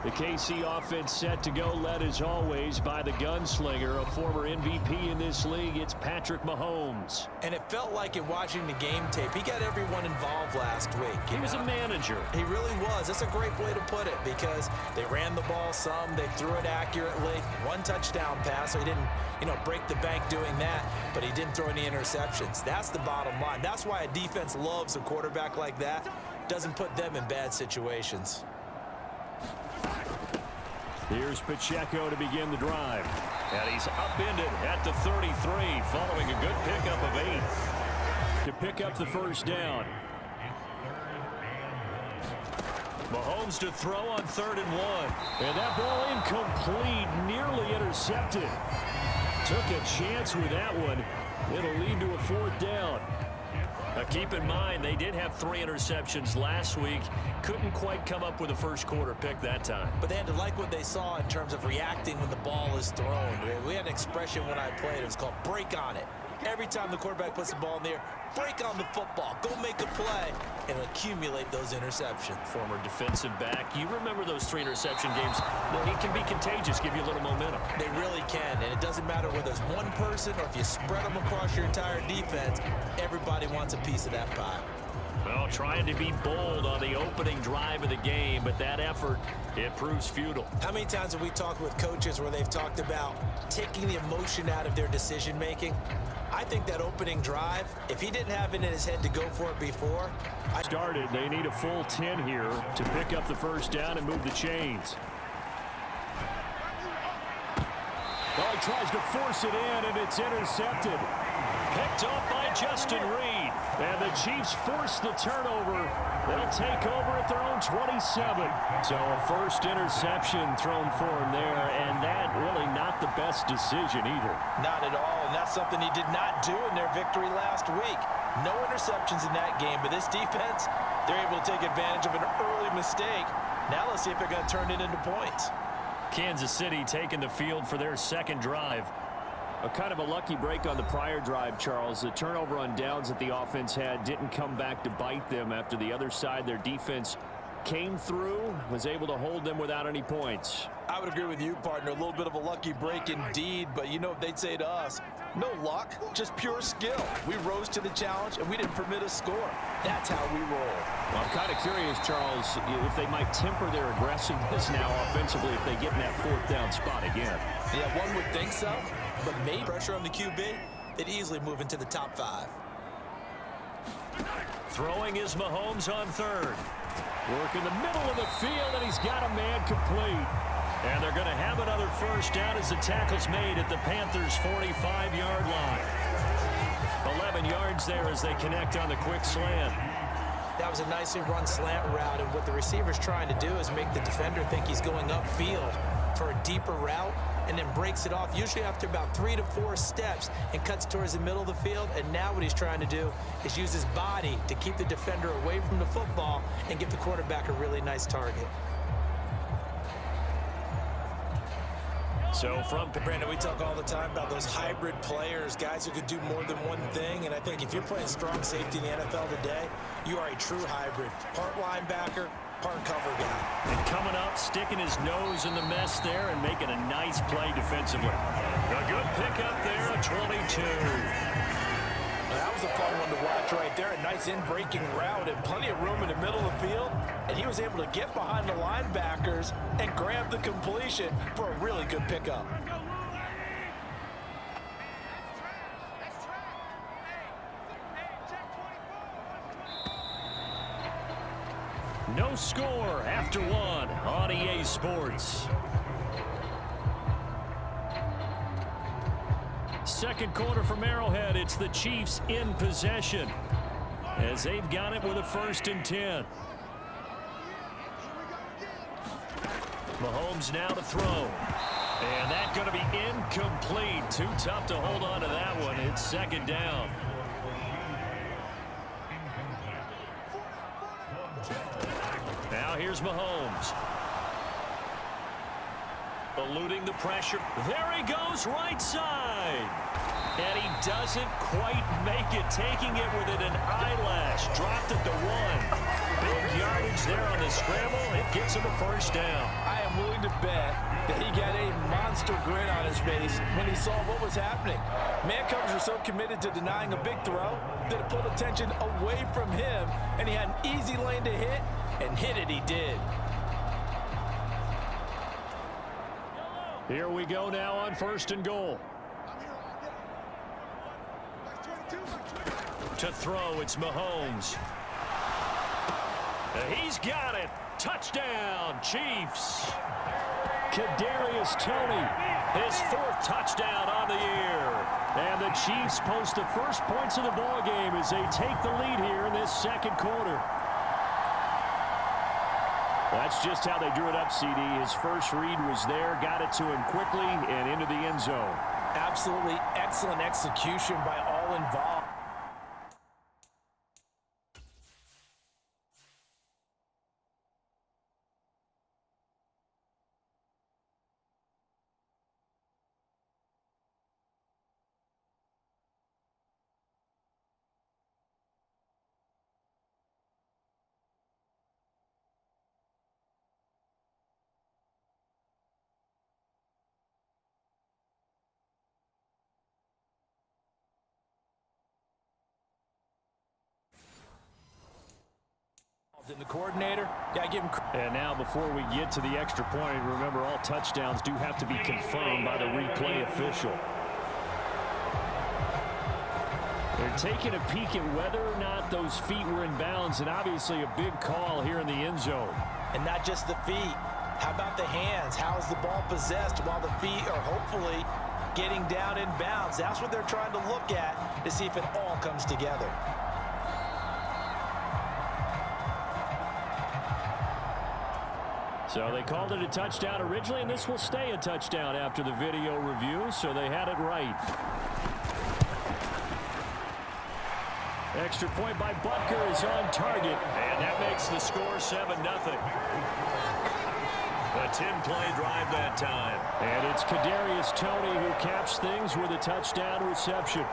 The KC offense set to go, led as always by the gunslinger, a former MVP in this league. It's Patrick Mahomes. And it felt like in watching the game tape, he got everyone involved last week. He was a manager. He really was. That's a great way to put it because they ran the ball some, they threw it accurately. One touchdown pass, so he didn't, break the bank doing that, but he didn't throw any interceptions. That's the bottom line. That's why a defense loves a quarterback like that. Doesn't put them in bad situations. Here's Pacheco to begin the drive. And he's upended at the 33 following a good pickup of 8 to pick up the first down. Mahomes to throw on 3rd and 1. And that ball incomplete, nearly intercepted. Took a chance with that one. It'll lead to a 4th down. Now keep in mind, they did have 3 interceptions last week. Couldn't quite come up with a first quarter pick that time. But they had to like what they saw in terms of reacting when the ball is thrown. We had an expression when I played. It was called break on it. Every time the quarterback puts the ball in the air, break on the football. Go make a play and accumulate those interceptions. Former defensive back. You remember those 3 interception games. It can be contagious, give you a little momentum. They really can, and it doesn't matter whether it's one person or if you spread them across your entire defense. Everybody wants a piece of that pie. Well, trying to be bold on the opening drive of the game, but that effort, it proves futile. How many times have we talked with coaches where they've talked about taking the emotion out of their decision-making? I think that opening drive, if he didn't have it in his head to go for it before. Started, they need a full 10 here to pick up the first down and move the chains. Well, he tries to force it in, and it's intercepted. Picked off by Justin Reed. And the Chiefs force the turnover. They'll take over at their own 27. So a first interception thrown for him there, and that really not the best decision either. Not at all, and that's something he did not do in their victory last week. No interceptions in that game, but this defense, they're able to take advantage of an early mistake. Now let's see if they're going to turn it into points. Kansas City taking the field for their second drive. A kind of a lucky break on the prior drive, Charles. The turnover on downs that the offense had didn't come back to bite them after the other side. Their defense came through, was able to hold them without any points. I would agree with you, partner. A little bit of a lucky break indeed, but you know what they'd say to us? No luck, just pure skill. We rose to the challenge, and we didn't permit a score. That's how we roll. Well, I'm kind of curious, Charles, if they might temper their aggressiveness now offensively if they get in that 4th down spot again. Yeah, one would think so. But maybe pressure on the QB, they'd easily move into the top 5. Throwing is Mahomes on 3rd. Work in the middle of the field, and he's got a man complete. And they're going to have another first down as the tackle's made at the Panthers' 45-yard line. 11 yards there as they connect on the quick slant. That was a nicely run slant route, and what the receiver's trying to do is make the defender think he's going upfield for a deeper route, and then breaks it off usually after about 3 to 4 steps and cuts towards the middle of the field. And now what he's trying to do is use his body to keep the defender away from the football and give the quarterback a really nice target. So from Brandon, we talk all the time about those hybrid players, guys who could do more than one thing. And I think if you're playing strong safety in the NFL today, you are a true hybrid. Part linebacker, part cover guy. And coming up, sticking his nose in the mess there and making a nice play defensively. A good pickup there at 22. That was a fun one to watch right there. A nice in-breaking route and plenty of room in the middle of the field. And he was able to get behind the linebackers and grab the completion for a really good pickup. No score after 1 on EA Sports. Second quarter from Arrowhead. It's the Chiefs in possession as they've got it with a 1st and 10. Mahomes now to throw. And that's going to be incomplete. Too tough to hold on to that one. It's 2nd down. Now here's Mahomes. Eluding the pressure. There he goes, right side. And he doesn't quite make it, taking it within an eyelash. Dropped at the 1. Big yardage there on the scramble. It gets him a first down. I am willing to bet that he got a monster grin on his face when he saw what was happening. Man-covers are so committed to denying a big throw that it pulled attention away from him, and he had an easy lane to hit, and hit it he did. Here we go now on 1st and goal. To throw, it's Mahomes. He's got it. Touchdown, Chiefs. Kadarius Toney, his 4th touchdown on the year. And the Chiefs post the first points of the ball game as they take the lead here in this 2nd quarter. That's just how they drew it up, CD. His first read was there, got it to him quickly, and into the end zone. Absolutely excellent execution by all involved. And the coordinator, yeah, give him. And now before we get to the extra point, remember all touchdowns do have to be confirmed by the replay official. They're taking a peek at whether or not those feet were in bounds, and obviously a big call here in the end zone. And not just the feet. How about the hands? How's the ball possessed while the feet are hopefully getting down in bounds? That's what they're trying to look at to see if it all comes together. So they called it a touchdown originally, and this will stay a touchdown after the video review, so they had it right. Extra point by Butker is on target, and that makes the score 7-0. A 10-play drive that time. And it's Kadarius Toney who caps things with a touchdown reception.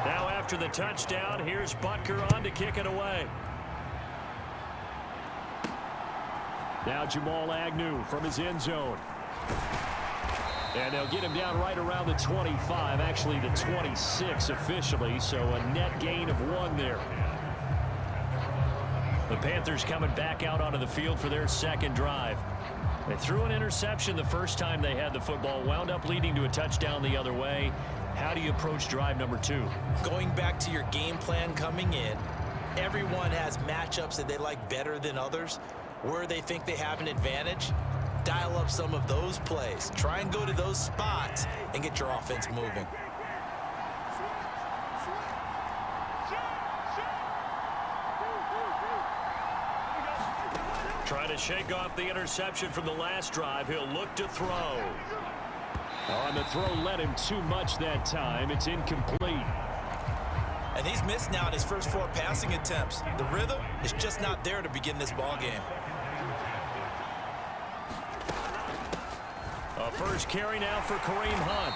Now after the touchdown, here's Butker on to kick it away. Now Jamal Agnew from his end zone. And they'll get him down right around the 25, actually the 26 officially, so a net gain of 1 there. The Panthers coming back out onto the field for their second drive. They threw an interception the first time they had the football, wound up leading to a touchdown the other way. How do you approach drive number 2? Going back to your game plan coming in, everyone has matchups that they like better than others, where they think they have an advantage. Dial up some of those plays. Try and go to those spots and get your offense moving. Trying to shake off the interception from the last drive. He'll look to throw. And the throw led him too much that time. It's incomplete. And he's missed now in his first 4 passing attempts. The rhythm is just not there to begin this ball game. A first carry now for Kareem Hunt.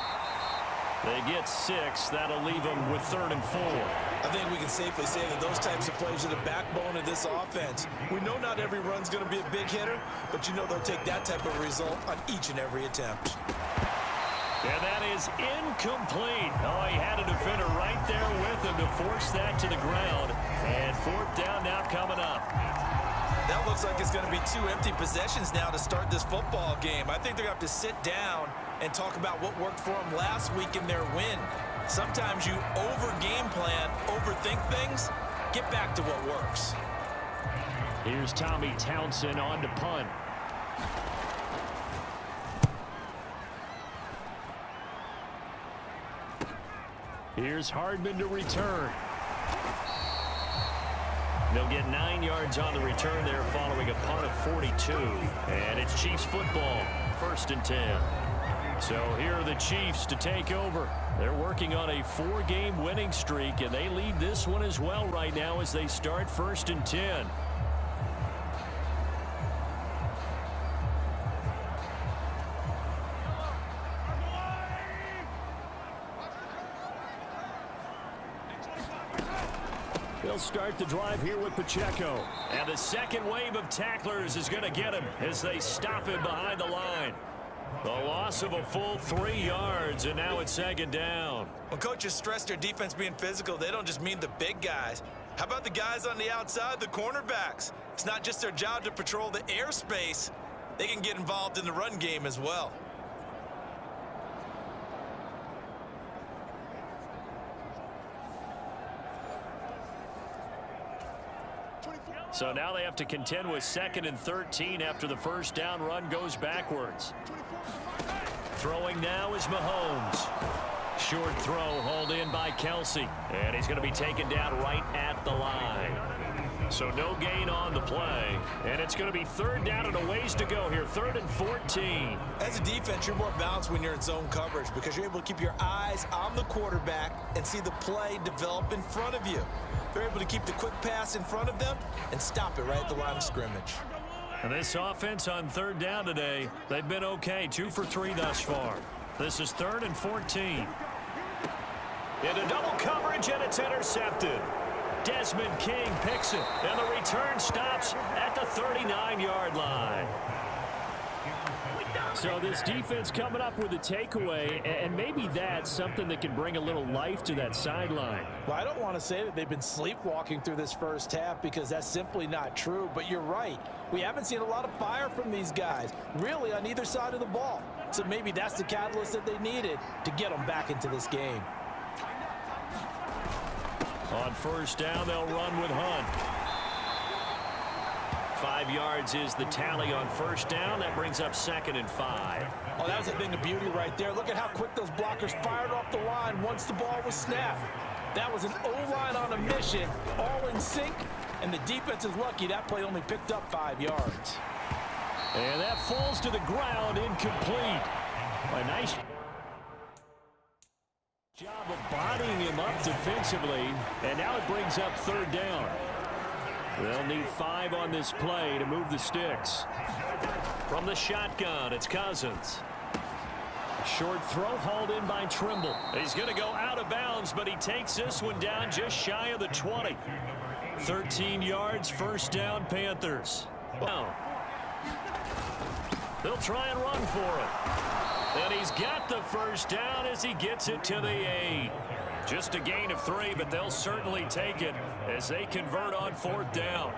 They get 6. That'll leave them with 3rd and 4. I think we can safely say that those types of plays are the backbone of this offense. We know not every run's going to be a big hitter, but you know they'll take that type of result on each and every attempt. And that is incomplete. Oh, he had a defender right there with him to force that to the ground. And 4th down now coming up. That looks like it's going to be 2 empty possessions now to start this football game. I think they're going to have to sit down and talk about what worked for them last week in their win. Sometimes you over-game plan, overthink things. Get back to what works. Here's Tommy Townsend on to punt. Here's Hardman to return. They'll get 9 yards on the return there following a punt of 42. And it's Chiefs football, 1st and 10. So here are the Chiefs to take over. They're working on a 4-game winning streak, and they lead this one as well right now as they start 1st and 10. They'll start the drive here with Pacheco. And the second wave of tacklers is going to get him as they stop him behind the line. The loss of a full 3 yards, and now it's second down. When coaches stress their defense being physical, they don't just mean the big guys. How about the guys on the outside, the cornerbacks? It's not just their job to patrol the airspace. They can get involved in the run game as well. So now they have to contend with 2nd and 13 after the first down run goes backwards. Throwing now is Mahomes. Short throw hauled in by Kelsey. And he's going to be taken down right at the line. So no gain on the play. And it's going to be 3rd down and a ways to go here. 3rd and 14. As a defense, you're more balanced when you're in zone coverage because you're able to keep your eyes on the quarterback and see the play develop in front of you. They're able to keep the quick pass in front of them and stop it right at the line of scrimmage. And this offense on 3rd down today, they've been okay. 2 for 3 thus far. This is 3rd and 14. Into double coverage, and it's intercepted. Desmond King picks it, and the return stops at the 39-yard line. So this defense coming up with a takeaway, and maybe that's something that can bring a little life to that sideline. Well, I don't want to say that they've been sleepwalking through this first half because that's simply not true, but you're right. We haven't seen a lot of fire from these guys, really on either side of the ball. So maybe that's the catalyst that they needed to get them back into this game. On first down, they'll run with Hunt. 5 yards is the tally on first down. That brings up 2nd and 5. Oh, that was a thing of beauty right there. Look at how quick those blockers fired off the line once the ball was snapped. That was an O-line on a mission, all in sync, and the defense is lucky that play only picked up 5 yards. And that falls to the ground, incomplete. A nice job of bodying him up defensively, and now it brings up 3rd down. They'll need 5 on this play to move the sticks. From the shotgun, it's Cousins. Short throw hauled in by Trimble. He's going to go out of bounds, but he takes this one down just shy of the 20. 13 yards, first down, Panthers. Wow. They'll try and run for it. And he's got the first down as he gets it to the 8. Just a gain of 3, but they'll certainly take it as they convert on 4th down.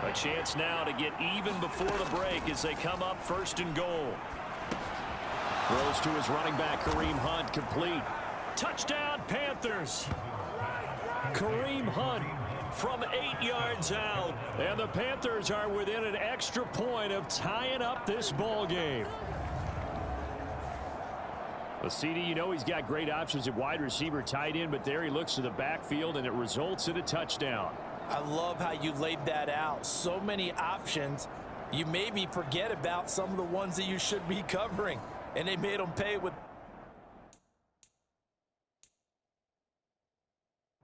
A chance now to get even before the break as they come up 1st and goal. Throws to his running back, Kareem Hunt, complete. Touchdown, Panthers. Kareem Hunt from 8 yards out. And the Panthers are within an extra point of tying up this ball game. Well, CD, you know he's got great options at wide receiver, tight end, but there he looks to the backfield, and it results in a touchdown. I love how you laid that out. So many options. You maybe forget about some of the ones that you should be covering, and they made them pay with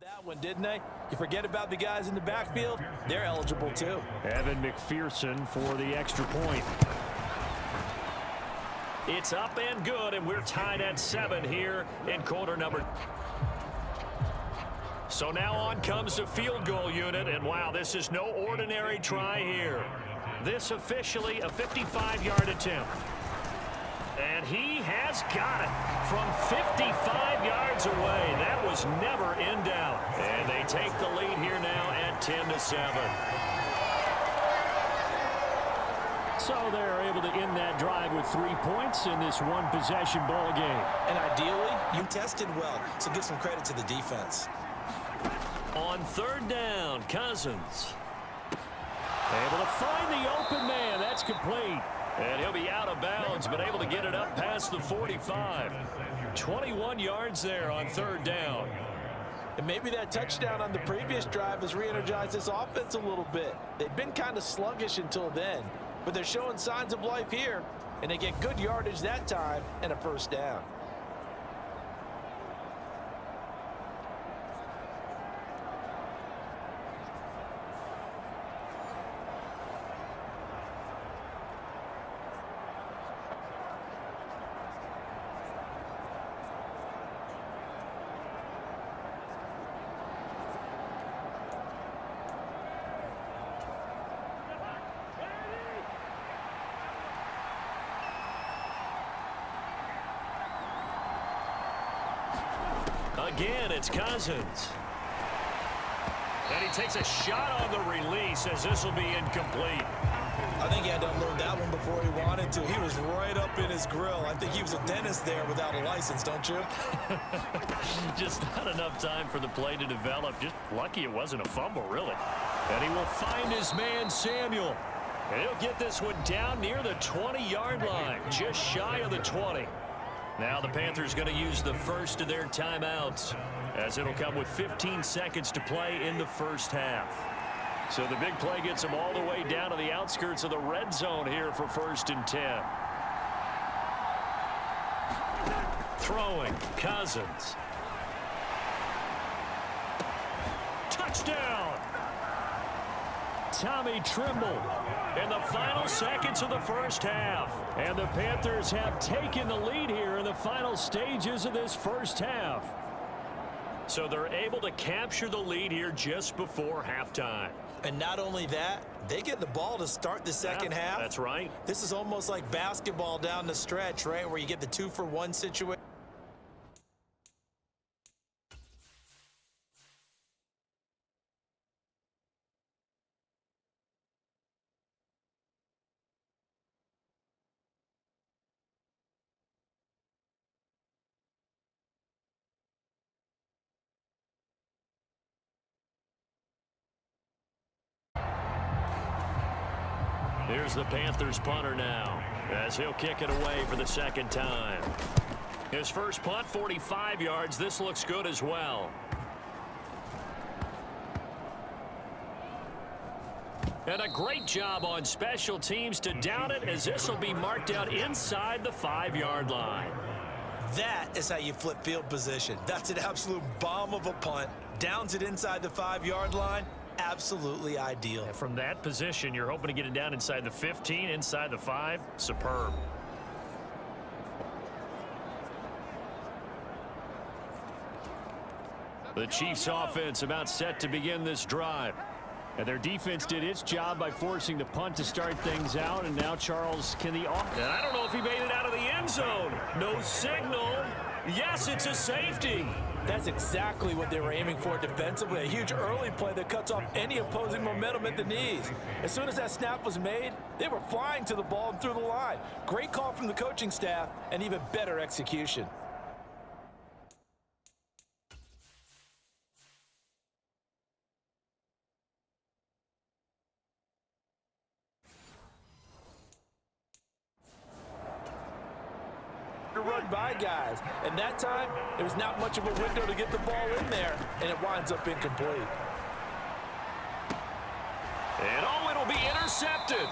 that one, didn't they? You forget about the guys in the backfield, they're eligible too. Evan McPherson for the extra point. It's up and good, and we're tied at 7 here in quarter number. So now on comes the field goal unit, and wow, this is no ordinary try here. This officially a 55-yard attempt. And he has got it from 55 yards away. That was never in doubt. And they take the lead here now at 10-7. So they're able to end that drive with 3 points in this one-possession ball game. And ideally, you tested well, so give some credit to the defense. On 3rd down, Cousins. Able to find the open man. That's complete. And he'll be out of bounds, but able to get it up past the 45. 21 yards there on 3rd down. And maybe that touchdown on the previous drive has re-energized this offense a little bit. They've been kind of sluggish until then, but they're showing signs of life here, and they get good yardage that time and a first down. Again, it's Cousins. And he takes a shot on the release as this will be incomplete. I think he had to unload that one before he wanted to. He was right up in his grill. I think he was a dentist there without a license, don't you? Just not enough time for the play to develop. Just lucky it wasn't a fumble, really. And he will find his man, Samuel. And he'll get this one down near the 20-yard line, just shy of the 20. Now the Panthers going to use the first of their timeouts, as it'll come with 15 seconds to play in the first half. So the big play gets them all the way down to the outskirts of the red zone here for 1st and 10. Throwing, Cousins. Touchdown! Tommy Trimble in the final seconds of the first half. And the Panthers have taken the lead here in the final stages of this first half. So they're able to capture the lead here just before halftime. And not only that, they get the ball to start the second half. That's right. This is almost like basketball down the stretch, right, where you get the 2-for-1 situation. Here's the Panthers punter now, as he'll kick it away for the second time. His first punt, 45 yards. This looks good as well. And a great job on special teams to down it, as this will be marked out inside the 5-yard line. That is how you flip field position. That's an absolute bomb of a punt. Downs it inside the 5-yard line. Absolutely ideal. And from that position, you're hoping to get it down inside the 15, inside the 5. Superb. The Chiefs offense about set to begin this drive. And their defense did its job by forcing the punt to start things out. And now Charles, can the and I don't know if he made it out of the end zone. No signal. Yes, it's a safety. That's exactly what they were aiming for defensively. A huge early play that cuts off any opposing momentum at the knees. As soon as that snap was made, they were flying to the ball and through the line. Great call from the coaching staff and even better execution. Run by guys, and that time there was not much of a window to get the ball in there, and it winds up incomplete. And oh, it'll be intercepted.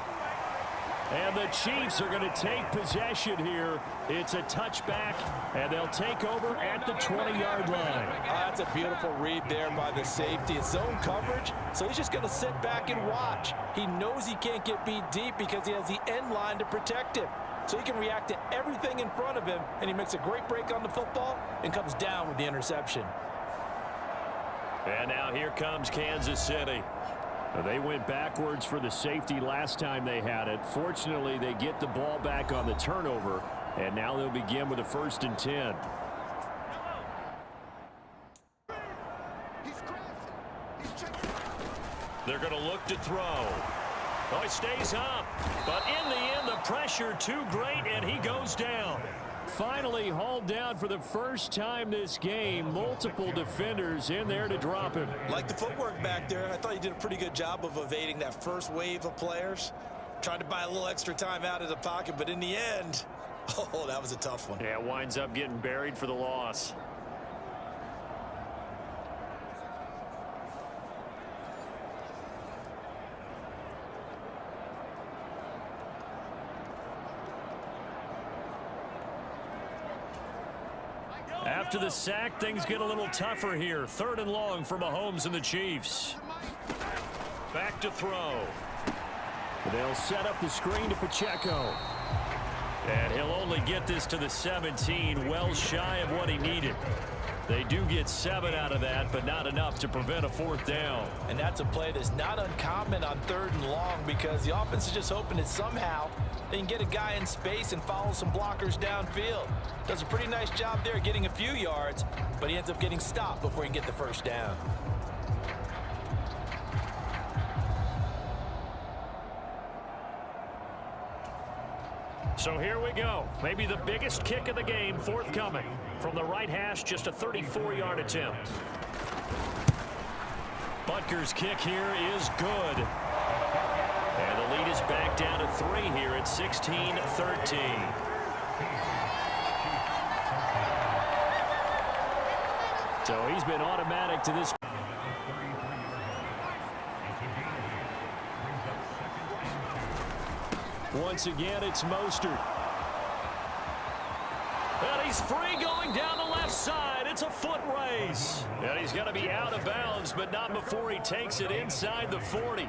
And the Chiefs are going to take possession here. It's a touchback, and they'll take over at the 20-yard line. That's a beautiful read there by the safety. It's zone coverage, so he's just going to sit back and watch. He knows he can't get beat deep because he has the end line to protect him. So he can react to everything in front of him, and he makes a great break on the football and comes down with the interception. And now here comes Kansas City. They went backwards for the safety last time they had it. Fortunately, they get the ball back on the turnover, and now they'll begin with a 1st and 10. They're going to look to throw. Oh, he stays up, but in the end, the pressure too great, and he goes down. Finally hauled down for the first time this game. Multiple defenders in there to drop him. Like the footwork back there, I thought he did a pretty good job of evading that first wave of players. Tried to buy a little extra time out of the pocket, but in the end, oh, that was a tough one. Yeah, winds up getting buried for the loss. After the sack, things get a little tougher here. 3rd and long for Mahomes and the Chiefs. Back to throw. They'll set up the screen to Pacheco. And he'll only get this to the 17, well shy of what he needed. They do get 7 out of that, but not enough to prevent a 4th down. And that's a play that's not uncommon on 3rd and long because the offense is just hoping that somehow they can get a guy in space and follow some blockers downfield. Does a pretty nice job there getting a few yards, but he ends up getting stopped before he can get the 1st down. So here we go. Maybe the biggest kick of the game forthcoming. From the right hash, just a 34-yard attempt. Butker's kick here is good. And the lead is back down to 3 here at 16-13. So he's been automatic to this. Once again, it's Mostert. And he's free going down the left side. It's a foot race. And he's going to be out of bounds, but not before he takes it inside the 40.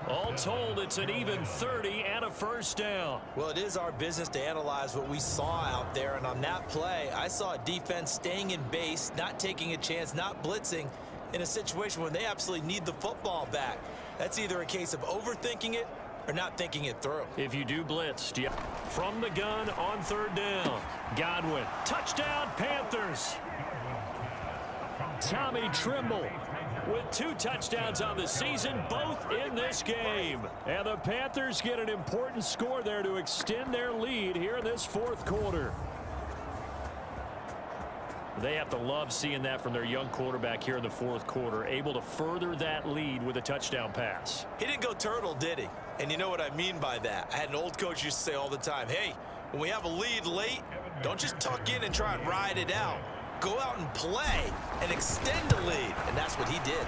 All told, it's an even 30 and a 1st down. Well, it is our business to analyze what we saw out there. And on that play, I saw a defense staying in base, not taking a chance, not blitzing in a situation when they absolutely need the football back. That's either a case of overthinking it or not thinking it through. If you do blitz, yeah. From the gun on 3rd down. Godwin. Touchdown, Panthers. Tommy Trimble with 2 touchdowns on the season, both in this game. And the Panthers get an important score there to extend their lead here in this 4th quarter. They have to love seeing that from their young quarterback here in the 4th quarter, able to further that lead with a touchdown pass. He didn't go turtle, did he? And you know what I mean by that. I had an old coach used to say all the time, hey, when we have a lead late, don't just tuck in and try and ride it out. Go out and play and extend the lead. And that's what he did.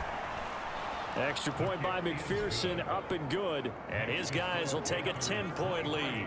Extra point by McPherson, up and good. And his guys will take a 10-point lead.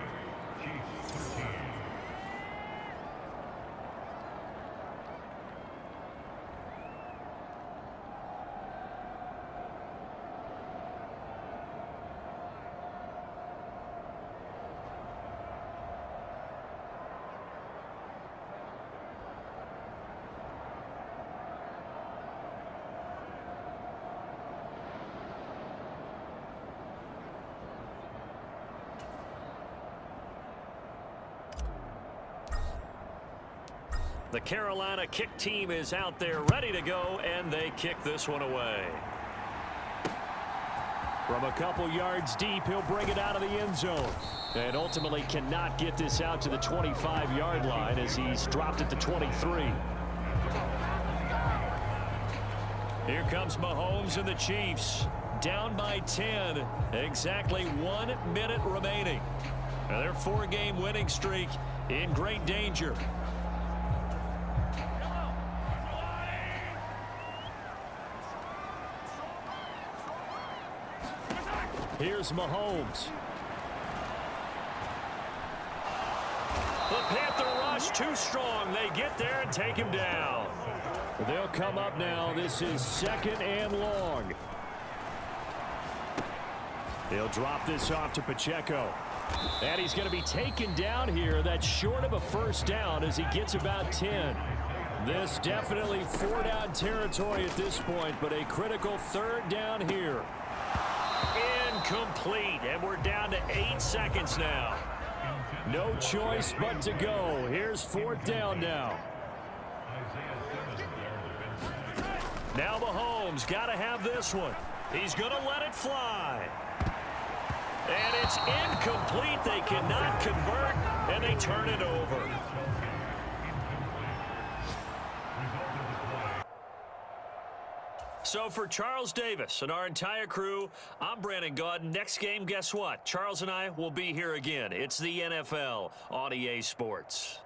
The Carolina kick team is out there ready to go, and they kick this one away. From a couple yards deep, he'll bring it out of the end zone. And ultimately cannot get this out to the 25-yard line as he's dropped it to 23. Here comes Mahomes and the Chiefs. Down by 10. Exactly 1 minute remaining. And their 4-game winning streak in great danger. Here's Mahomes. The Panther rush too strong. They get there and take him down. They'll come up now. This is 2nd and long. They'll drop this off to Pacheco. And he's going to be taken down here. That's short of a 1st down as he gets about 10. This definitely 4-down territory at this point, but a critical 3rd down here. Incomplete, and we're down to 8 seconds now. No choice but to go. Here's 4th down now. Now Mahomes got to have this one. He's going to let it fly. And it's incomplete. They cannot convert, and they turn it over. So for Charles Davis and our entire crew, I'm Brandon Gaudin. Next game, guess what? Charles and I will be here again. It's the NFL on EA Sports.